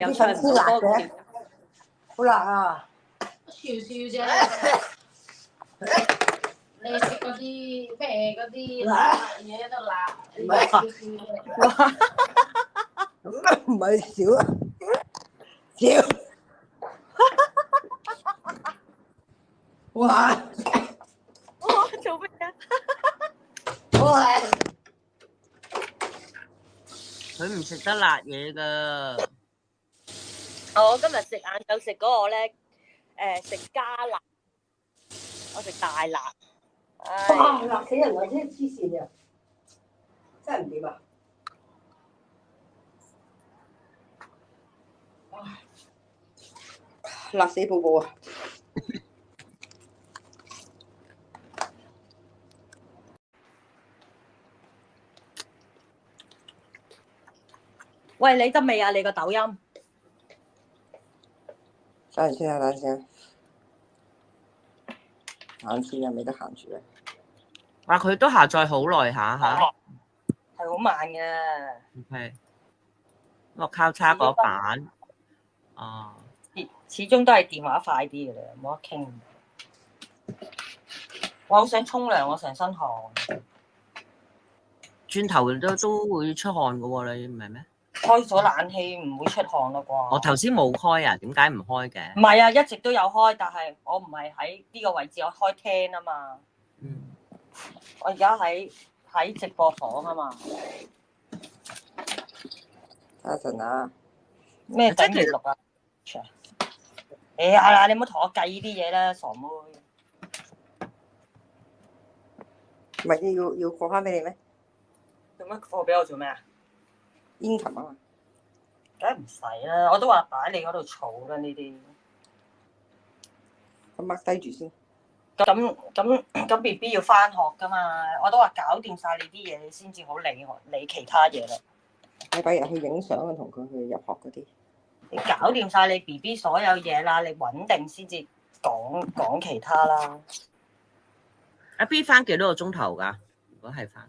又唱唔到歌嘅，好辣啊！少少啫。你食嗰啲咩嗰啲嘢都辣，你少少啫。唔係少啊，少。哇！做咩啊？哇！佢唔食得辣嘢噶。我今日食晏晝食嗰個咧，食加辣，我食大辣。哇！辣死人啦！真係黐線啊！真係唔掂啊！辣死寶寶啊！喂，你得未啊？你個抖音？等陣先啊，等陣先。行先啊，未得閒住啊！話佢都下載好耐下嚇，係好慢嘅。OK，個交叉嗰版，哦，始終都係電話快啲嘅啦，冇得傾。我好想沖涼，我成身汗。轉頭都會出汗嘅喎，你唔係咩？開咗冷氣唔會出汗啦啩？我頭先冇開啊，點解唔開嘅？唔係啊，一直都有開，但係我唔係喺呢個位置，我開廳啊嘛。嗯。我而家喺直播房啊嘛。等陣啊！咩頂住錄啊？哎呀，你唔好同我計呢啲嘢啦，傻妹。唔係要過翻俾你咩？做乜貨俾我做咩啊？煙琴啊嘛。梗係唔使啦，我都話擺你嗰度儲啦呢啲。咁 mark 低住先。咁 B B 要翻學噶嘛，我都話搞掂晒你啲嘢，你先至好理其他嘢啦。禮拜日去影相啊，同佢去入學嗰啲。你搞掂晒你 B B 所有嘢啦，你穩定先至講其他啦。阿 B 翻幾多個鐘頭㗎？如果係翻？